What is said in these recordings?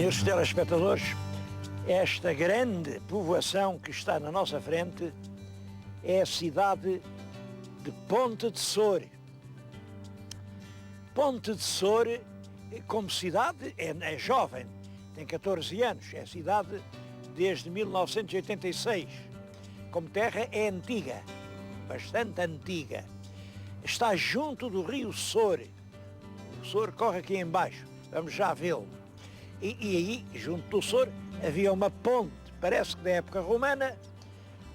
Senhores telespectadores, esta grande povoação que está na nossa frente é a cidade de Ponte de Sor. Ponte de Sor, como cidade, é jovem, tem 14 anos, é cidade desde 1986. Como terra é antiga, bastante antiga. Está junto do rio Sor. O Sor corre aqui embaixo, vamos já vê-lo. E aí, junto do Sor, havia uma ponte, parece que da época romana,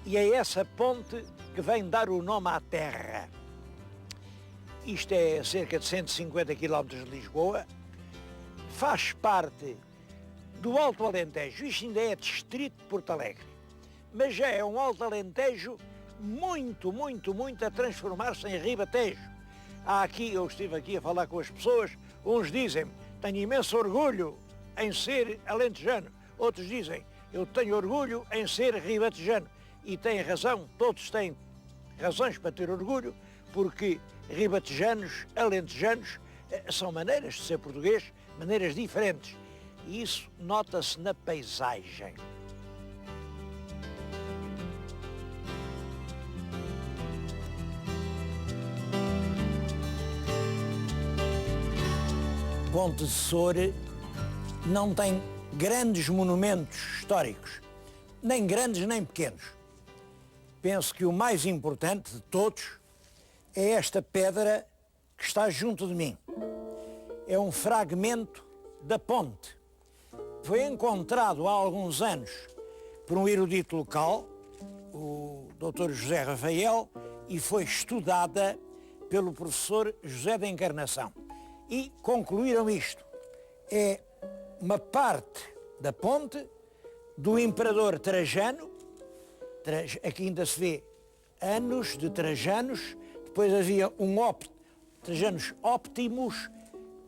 e é essa ponte que vem dar o nome à terra. Isto é cerca de 150 km de Lisboa, faz parte do Alto Alentejo, isto ainda é distrito de Porto Alegre, mas já é um Alto Alentejo muito a transformar-se em Ribatejo. Eu estive aqui a falar com as pessoas, uns dizem, tenho imenso orgulho em ser alentejano, outros dizem, eu tenho orgulho em ser ribatejano, e têm razão, todos têm razões para ter orgulho, porque ribatejanos, alentejanos, são maneiras de ser português, maneiras diferentes, e isso nota-se na paisagem. Ponte de Sor não tem grandes monumentos históricos, nem grandes nem pequenos. Penso que o mais importante de todos é esta pedra que está junto de mim. É um fragmento da ponte. Foi encontrado há alguns anos por um erudito local, o Dr. José Rafael, e foi estudada pelo professor José da Encarnação. E concluíram isto. É uma parte da ponte do imperador Trajano, aqui ainda se vê anos de Trajanos, depois havia Trajanos Óptimos.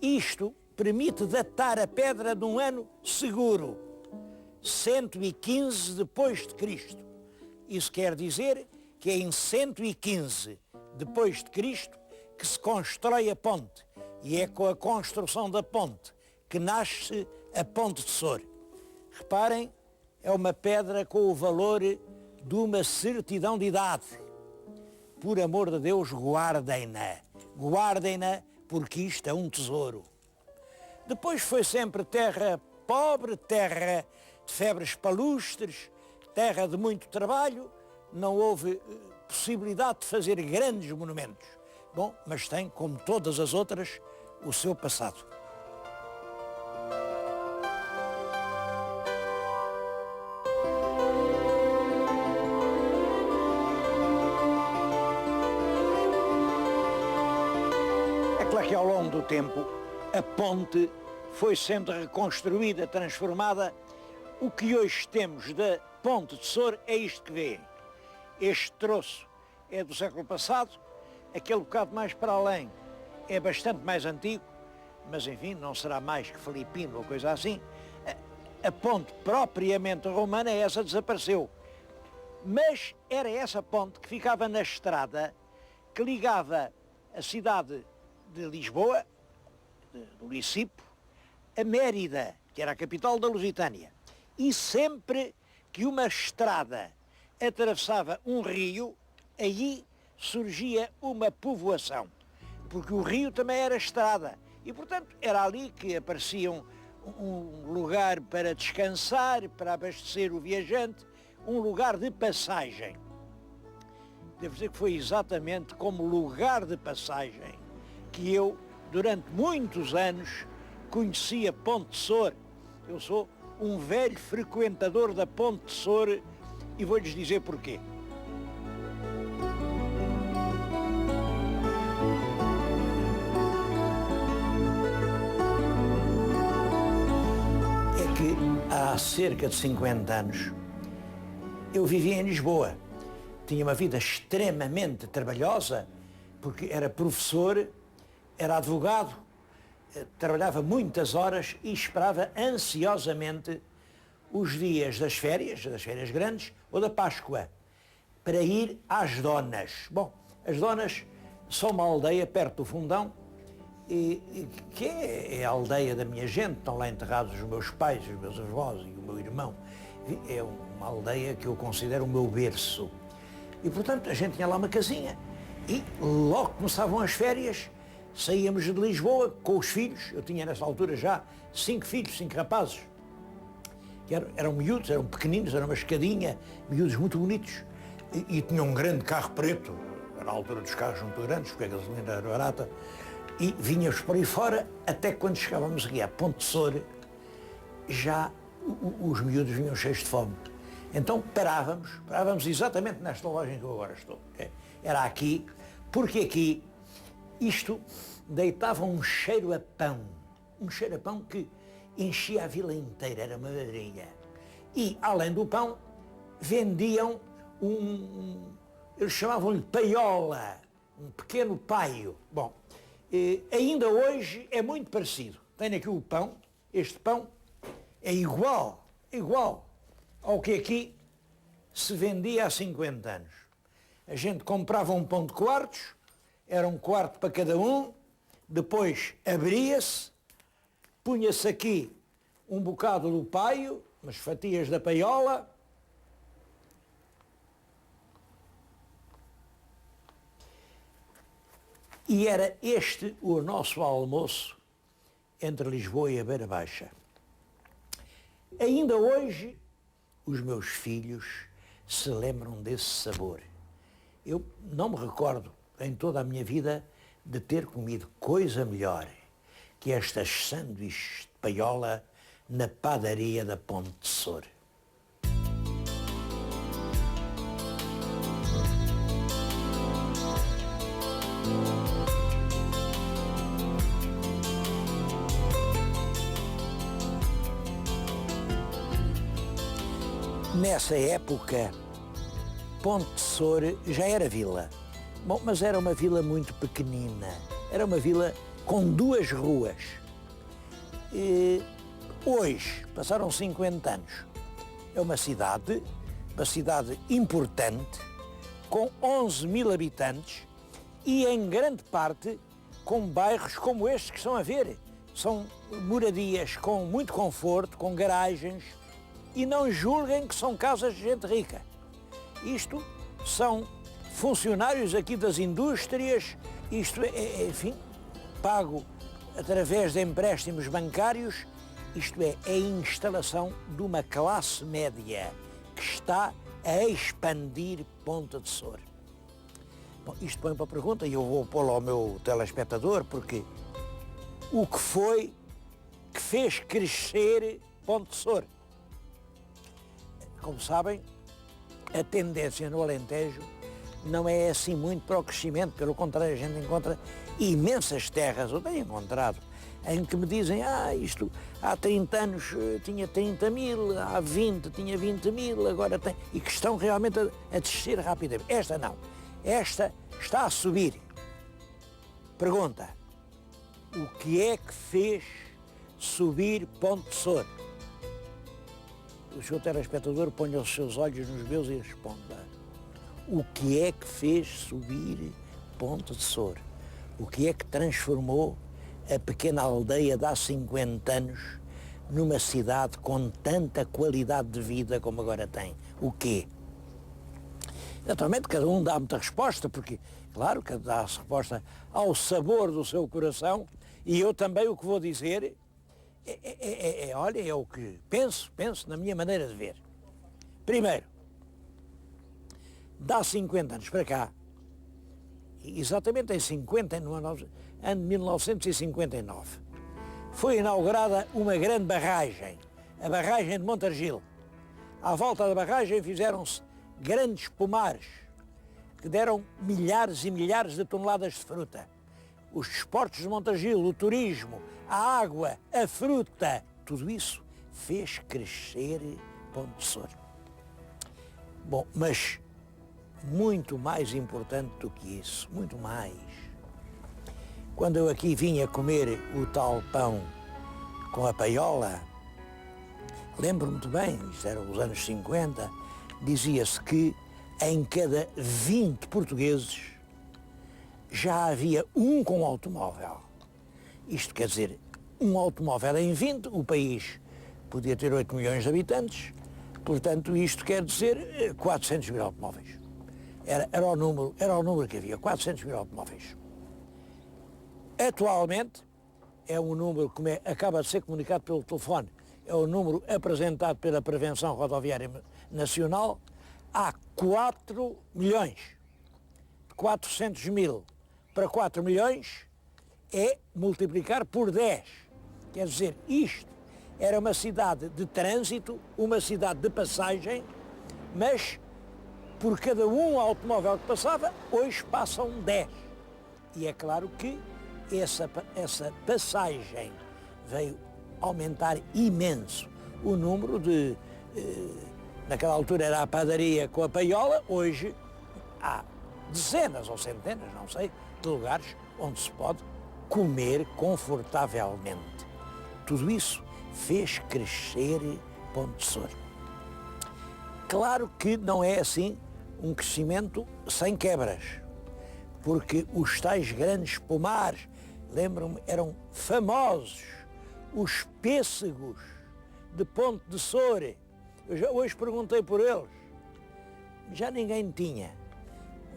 Isto permite datar a pedra de um ano seguro, 115 depois de Cristo. Isso quer dizer que é em 115 depois de Cristo que se constrói a ponte, e é com a construção da ponte que nasce a Ponte de Sor. Reparem, é uma pedra com o valor de uma certidão de idade. Por amor de Deus, guardem-na. Guardem-na, porque isto é um tesouro. Depois foi sempre terra pobre, terra de febres palustres, terra de muito trabalho, não houve possibilidade de fazer grandes monumentos. Bom, mas tem, como todas as outras, o seu passado. É claro que ao longo do tempo a ponte foi sendo reconstruída, transformada. O que hoje temos da Ponte de Sor é isto que vêem. Este troço é do século passado, aquele bocado mais para além é bastante mais antigo, mas enfim, não será mais que filipino ou coisa assim. A ponte propriamente romana, essa desapareceu. Mas era essa ponte que ficava na estrada que ligava a cidade de Lisboa, do Licipo, a Mérida, que era a capital da Lusitânia. E sempre que uma estrada atravessava um rio, aí surgia uma povoação, porque o rio também era estrada, e portanto era ali que aparecia um lugar para descansar, para abastecer o viajante, um lugar de passagem. Devo dizer que foi exatamente como lugar de passagem que eu, durante muitos anos, conheci a Ponte de Sor. Eu sou um velho frequentador da Ponte de Sor e vou-lhes dizer porquê. É que há cerca de 50 anos eu vivia em Lisboa. Tinha uma vida extremamente trabalhosa, porque era professor, era advogado, trabalhava muitas horas e esperava ansiosamente os dias das férias grandes ou da Páscoa, para ir às Donas. Bom, as Donas são uma aldeia perto do Fundão que é a aldeia da minha gente, estão lá enterrados os meus pais, os meus avós e o meu irmão. É uma aldeia que eu considero o meu berço. E, portanto, a gente tinha lá uma casinha e logo começavam as férias, saíamos de Lisboa com os filhos. Eu tinha nessa altura já 5 filhos, 5 rapazes, que eram miúdos, eram pequeninos, era uma escadinha, miúdos muito bonitos. E tinham um grande carro preto, era a altura dos carros muito grandes, porque a gasolina era barata, e vinhamos por aí fora, até que quando chegávamos aqui a Ponte de Sor, já os miúdos vinham cheios de fome. Então parávamos exatamente nesta loja em que eu agora estou. Era aqui, porque aqui isto deitava um cheiro a pão que enchia a vila inteira, era uma maravilha. E, além do pão, vendiam eles chamavam-lhe paiola, um pequeno paio. Bom, ainda hoje é muito parecido. Tenho aqui o pão, este pão é igual ao que aqui se vendia há 50 anos. A gente comprava um pão de quartos, era um quarto para cada um, depois abria-se, punha-se aqui um bocado do paio, umas fatias da paiola, e era este o nosso almoço entre Lisboa e a Beira Baixa. Ainda hoje, os meus filhos se lembram desse sabor. Eu não me recordo, em toda a minha vida, de ter comido coisa melhor que estas sanduíches de paiola na padaria da Ponte de Sor. Nessa época, Ponte de Sor já era vila. Bom, mas era uma vila muito pequenina. Era uma vila com 2 ruas. E hoje, passaram 50 anos, é uma cidade importante, com 11.000 habitantes e, em grande parte, com bairros como estes que estão a ver. São moradias com muito conforto, com garagens, e não julguem que são casas de gente rica. Isto são funcionários aqui das indústrias, isto é, enfim, pago através de empréstimos bancários, isto é a instalação de uma classe média que está a expandir Ponte de Sor. Bom, isto põe para a pergunta e eu vou pô-lo ao meu telespectador, porque o que foi que fez crescer Ponte de Sor? Como sabem, a tendência no Alentejo não é assim muito para o crescimento, pelo contrário, a gente encontra imensas terras, eu tenho encontrado, em que me dizem, isto há 30 anos tinha 30.000, há 20 tinha 20.000, agora tem... E que estão realmente a descer rapidamente. Esta não. Esta está a subir. Pergunta, o que é que fez subir Ponte de Sor? O seu telespectador ponha os seus olhos nos meus e responda. O que é que fez subir Ponte de Sor? O que é que transformou a pequena aldeia de há 50 anos numa cidade com tanta qualidade de vida como agora tem? O quê? Naturalmente, cada um dá muita resposta, porque, claro, cada um dá a resposta ao sabor do seu coração, e eu também o que vou dizer olha, é o que penso na minha maneira de ver. Primeiro, de há 50 anos para cá, exatamente no ano de 1959, foi inaugurada uma grande barragem, a barragem de Montargil. À volta da barragem fizeram-se grandes pomares que deram milhares e milhares de toneladas de fruta. Os desportos de Montargil, o turismo, a água, a fruta, tudo isso fez crescer Ponte de Sor. Bom, mas muito mais importante do que isso, muito mais. Quando eu aqui vinha comer o tal pão com a paiola, lembro-me muito bem, isto era os anos 50, dizia-se que em cada 20 portugueses já havia um com automóvel. Isto quer dizer, um automóvel em 20, o país podia ter 8 milhões de habitantes, portanto isto quer dizer 400 mil automóveis. Era o número que havia, 400 mil automóveis. Atualmente, é um número que acaba de ser comunicado pelo telefone, é o número apresentado pela Prevenção Rodoviária Nacional, há 4 milhões. De 400 mil para 4 milhões é multiplicar por 10. Quer dizer, isto era uma cidade de trânsito, uma cidade de passagem, mas por cada um automóvel que passava, hoje passam 10. E é claro que essa passagem veio aumentar imenso o número de... naquela altura era a padaria com a paiola, hoje há dezenas ou centenas, não sei, de lugares onde se pode comer confortavelmente. Tudo isso fez crescer Ponte de Sor. Claro que não é assim um crescimento sem quebras, porque os tais grandes pomares, lembro-me, eram famosos, os pêssegos de Ponte de Sor. Eu já hoje perguntei por eles, já ninguém tinha.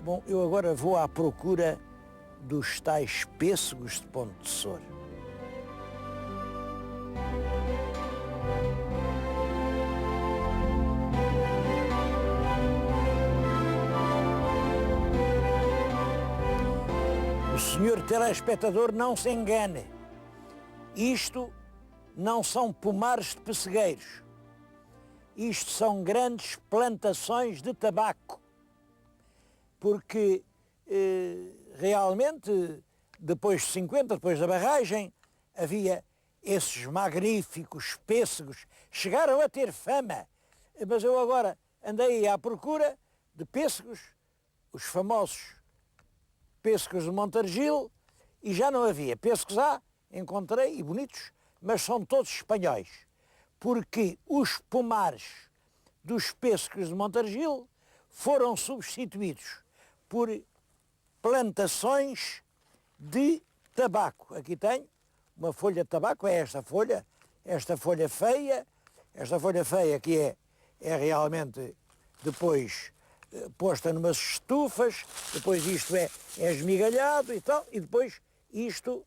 Bom, eu agora vou à procura dos tais pêssegos de Ponte de Sor. O senhor telespectador não se engane. Isto não são pomares de pessegueiros. Isto são grandes plantações de tabaco. Porque realmente, depois de 50, depois da barragem, havia esses magníficos pêssegos. Chegaram a ter fama. Mas eu agora andei à procura de pêssegos, os famosos pêssegos de Montargil, e já não havia. Pêssegos há, encontrei, e bonitos, mas são todos espanhóis. Porque os pomares dos pêssegos de Montargil foram substituídos por plantações de tabaco. Aqui tenho uma folha de tabaco, é esta folha feia, que é realmente depois posta numas estufas, depois isto é esmigalhado e tal, e depois isto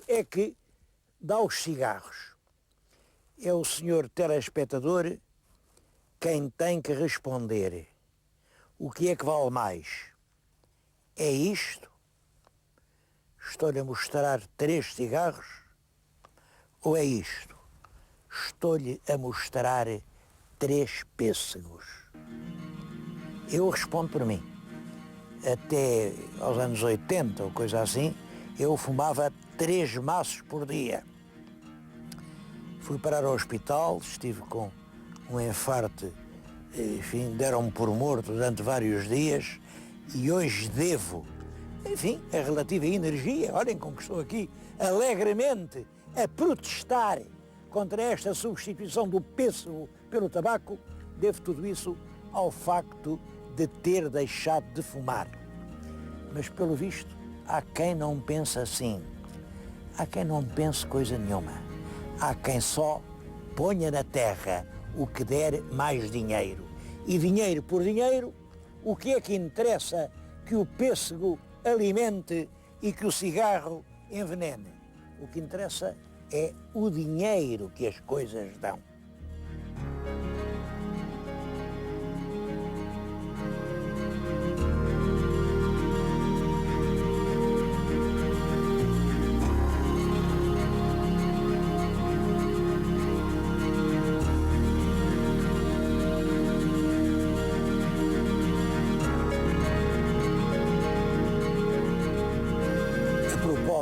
é que dá os cigarros. É o senhor telespectador quem tem que responder. O que é que vale mais? É isto? Estou-lhe a mostrar 3 cigarros? Ou é isto? Estou-lhe a mostrar 3 pêssegos. Eu respondo por mim. Até aos anos 80 ou coisa assim, eu fumava 3 maços por dia. Fui parar ao hospital, estive com um infarto, enfim, deram-me por morto durante vários dias e hoje devo, enfim, a relativa energia, olhem como estou aqui alegremente a protestar contra esta substituição do pêssego pelo tabaco, devo tudo isso ao facto de ter deixado de fumar. Mas, pelo visto, há quem não pense assim. Há quem não pense coisa nenhuma. Há quem só ponha na terra o que der mais dinheiro. E dinheiro por dinheiro, o que é que interessa que o pêssego alimente e que o cigarro envenene? O que interessa é o dinheiro que as coisas dão.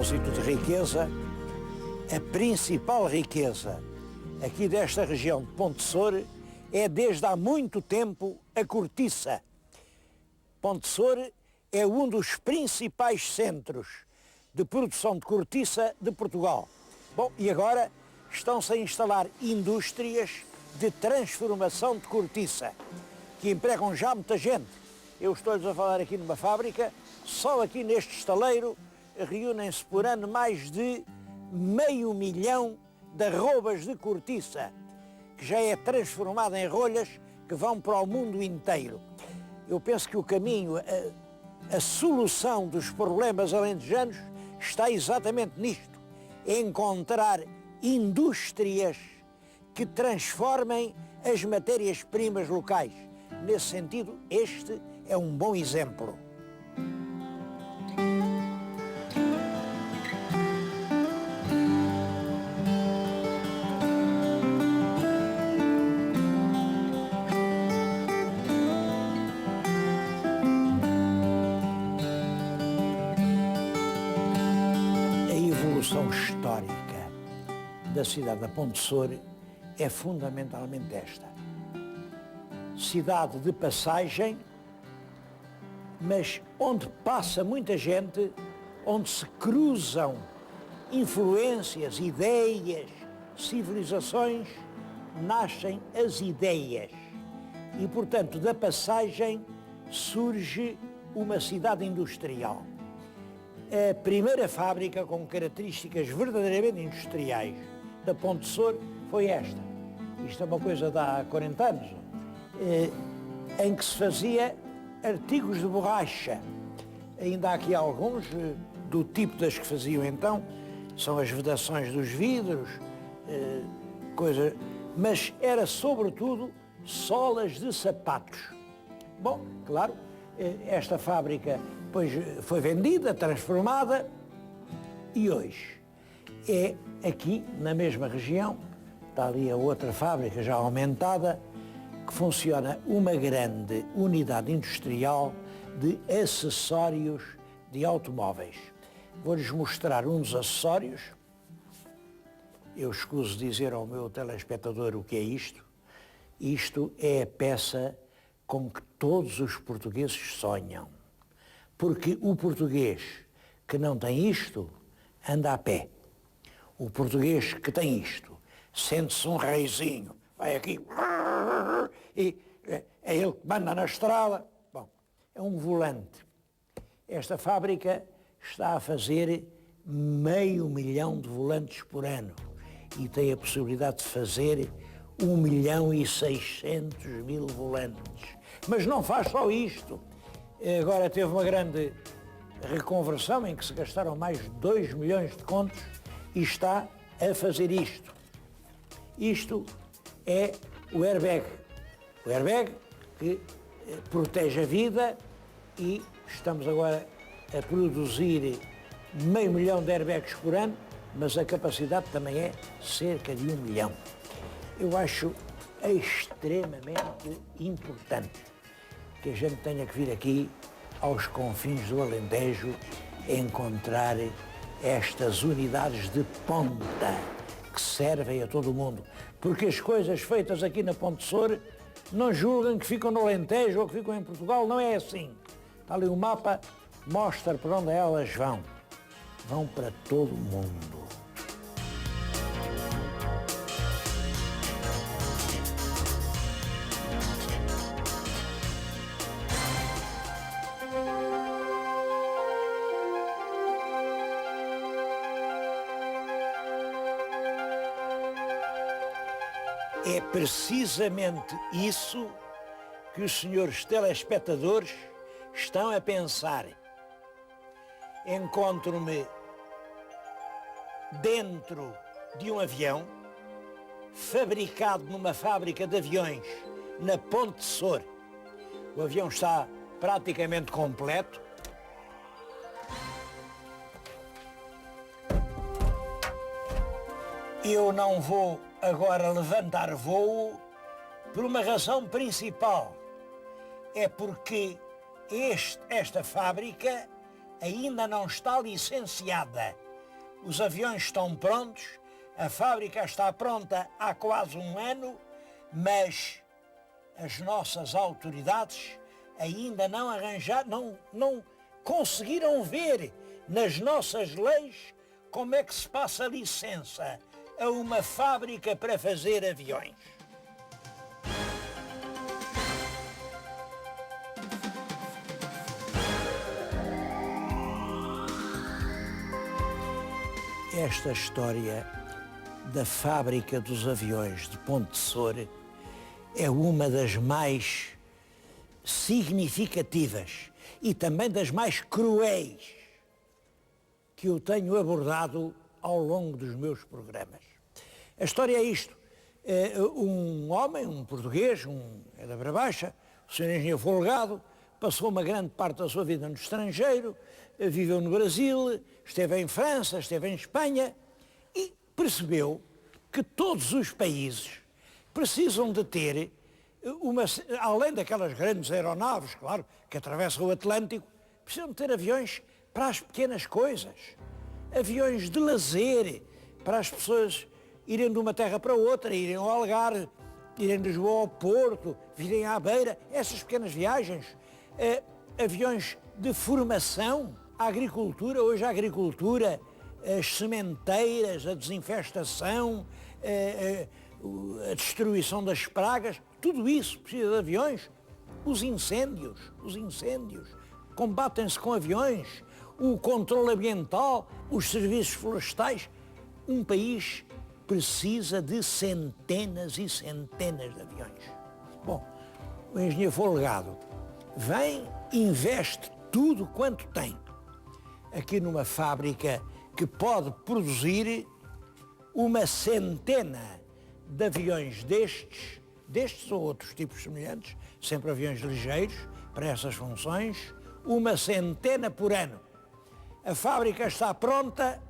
De riqueza, a principal riqueza aqui desta região de Ponte de Sor é desde há muito tempo a cortiça. Ponte de Sor é um dos principais centros de produção de cortiça de Portugal. Bom, e agora estão-se a instalar indústrias de transformação de cortiça, que empregam já muita gente. Eu estou-lhes a falar aqui numa fábrica, só aqui neste estaleiro reúnem-se por ano mais de 500 mil de arrobas de cortiça, que já é transformada em rolhas que vão para o mundo inteiro. Eu penso que o caminho, a solução dos problemas alentejanos está exatamente nisto: encontrar indústrias que transformem as matérias-primas locais. Nesse sentido, este é um bom exemplo. A evolução histórica da cidade da Ponte Sor é fundamentalmente esta. Cidade de passagem, mas onde passa muita gente, onde se cruzam influências, ideias, civilizações, nascem as ideias. E, portanto, da passagem surge uma cidade industrial. A primeira fábrica com características verdadeiramente industriais da Ponte Sor foi esta. Isto é uma coisa de há 40 anos, em que se fazia artigos de borracha. Ainda há aqui alguns do tipo das que faziam então, são as vedações dos vidros, mas era sobretudo solas de sapatos. Bom, claro, esta fábrica depois foi vendida, transformada, e hoje é aqui na mesma região, está ali a outra fábrica já aumentada, que funciona uma grande unidade industrial de acessórios de automóveis. Vou-lhes mostrar um dos acessórios. Eu escuso dizer ao meu telespectador o que é isto. Isto é a peça com que todos os portugueses sonham. Porque o português que não tem isto, anda a pé. O português que tem isto, sente-se um reizinho, vai aqui, e é ele que manda na estrada. Bom, é um volante. Esta fábrica está a fazer 500 mil de volantes por ano e tem a possibilidade de fazer 1.600.000 volantes. Mas não faz só isto. Agora teve uma grande reconversão em que se gastaram mais de 2 milhões de contos e está a fazer isto. Isto é o airbag. O airbag que protege a vida, e estamos agora a produzir 500 mil de airbags por ano, mas a capacidade também é cerca de 1 milhão. Eu acho extremamente importante que a gente tenha que vir aqui aos confins do Alentejo encontrar estas unidades de ponta que servem a todo o mundo. Porque as coisas feitas aqui na Ponte Sor não julgam que ficam no Alentejo ou que ficam em Portugal, não é assim. Está ali o mapa, mostra para onde elas vão. Vão para todo o mundo. É precisamente isso que os senhores telespectadores estão a pensar. Encontro-me dentro de um avião fabricado numa fábrica de aviões na Ponte Sor. O avião está praticamente completo. Eu não vou agora levantar voo por uma razão principal. É porque esta fábrica ainda não está licenciada. Os aviões estão prontos, a fábrica está pronta há quase um ano, mas as nossas autoridades ainda não conseguiram ver nas nossas leis como é que se passa licença a uma fábrica para fazer aviões. esta história da fábrica dos aviões de Ponte de Soure é uma das mais significativas e também das mais cruéis que eu tenho abordado ao longo dos meus programas. A história é isto. Um homem, um português, é da Beira Baixa, o Sr. Engenheiro Folgado, passou uma grande parte da sua vida no estrangeiro, viveu no Brasil, esteve em França, esteve em Espanha e percebeu que todos os países precisam de ter além daquelas grandes aeronaves, claro, que atravessam o Atlântico, precisam de ter aviões para as pequenas coisas, aviões de lazer, para as pessoas irem de uma terra para outra, irem ao Algarve, irem de Lisboa ao Porto, virem à Beira, essas pequenas viagens, aviões de formação, a agricultura, hoje a agricultura, as sementeiras, a desinfestação, a destruição das pragas, tudo isso precisa de aviões. Os incêndios combatem-se com aviões, o controle ambiental, os serviços florestais. Um país precisa de centenas e centenas de aviões. Bom, o engenheiro Folgado vem, investe tudo quanto tem aqui numa fábrica que pode produzir uma centena de aviões destes ou outros tipos semelhantes, sempre aviões ligeiros para essas funções, uma centena por ano. A fábrica está pronta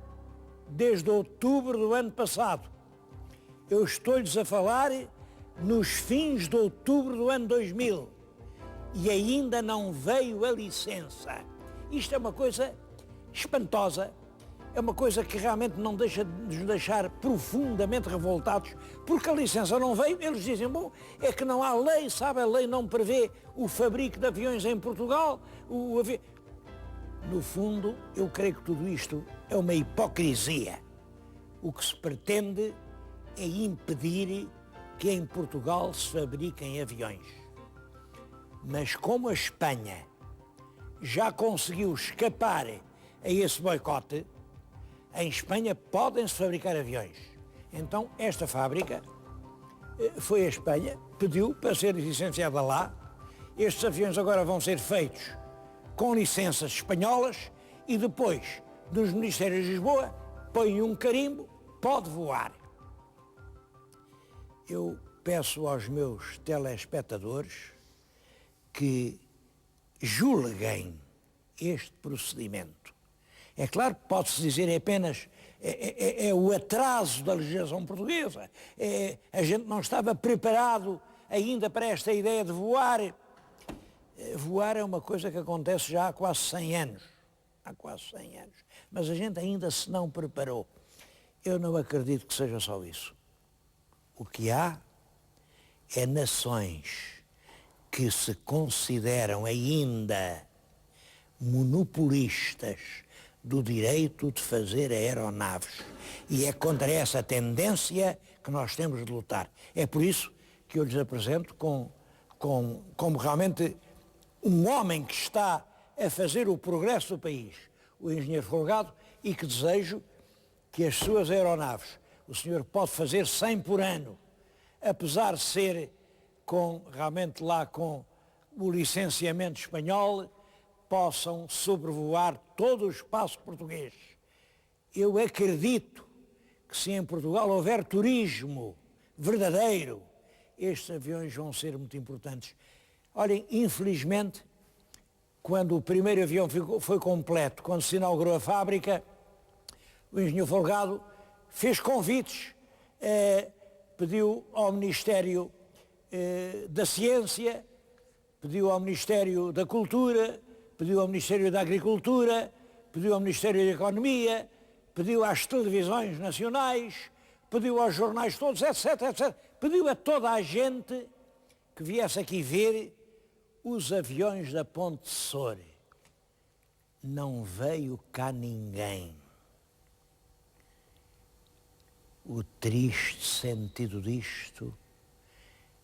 desde outubro do ano passado. Eu estou-lhes a falar nos fins de outubro do ano 2000 e ainda não veio a licença. Isto é uma coisa espantosa, é uma coisa que realmente não deixa de nos deixar profundamente revoltados, porque a licença não veio. Eles dizem, bom, é que não há lei, sabe, a lei não prevê o fabrico de aviões em Portugal. No fundo, eu creio que tudo isto é uma hipocrisia. O que se pretende é impedir que em Portugal se fabriquem aviões. Mas como a Espanha já conseguiu escapar a esse boicote, em Espanha podem-se fabricar aviões. Então esta fábrica foi à Espanha, pediu para ser licenciada lá. Estes aviões agora vão ser feitos com licenças espanholas e depois, nos Ministérios de Lisboa, põem um carimbo, pode voar. Eu peço aos meus telespectadores que julguem este procedimento. É claro que pode-se dizer é apenas é o atraso da legislação portuguesa, a gente não estava preparado ainda para esta ideia de voar. Voar é uma coisa que acontece já há quase 100 anos, mas a gente ainda se não preparou. Eu não acredito que seja só isso. O que há é nações que se consideram ainda monopolistas do direito de fazer aeronaves. E é contra essa tendência que nós temos de lutar. É por isso que eu lhes apresento como realmente um homem que está a fazer o progresso do país, o engenheiro Folgado, e que desejo que as suas aeronaves, o senhor pode fazer 100 por ano, apesar de ser realmente lá com o licenciamento espanhol, possam sobrevoar todo o espaço português. Eu acredito que se em Portugal houver turismo verdadeiro, estes aviões vão ser muito importantes. Olhem, infelizmente, quando o primeiro avião foi completo, quando se inaugurou a fábrica, o engenheiro Folgado fez convites, pediu ao Ministério da Ciência, pediu ao Ministério da Cultura, pediu ao Ministério da Agricultura, pediu ao Ministério da Economia, pediu às televisões nacionais, pediu aos jornais todos, etc, etc. Pediu a toda a gente que viesse aqui ver os aviões da Ponte de Soure. Não veio cá ninguém. O triste sentido disto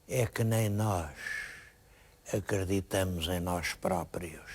é que nem nós acreditamos em nós próprios.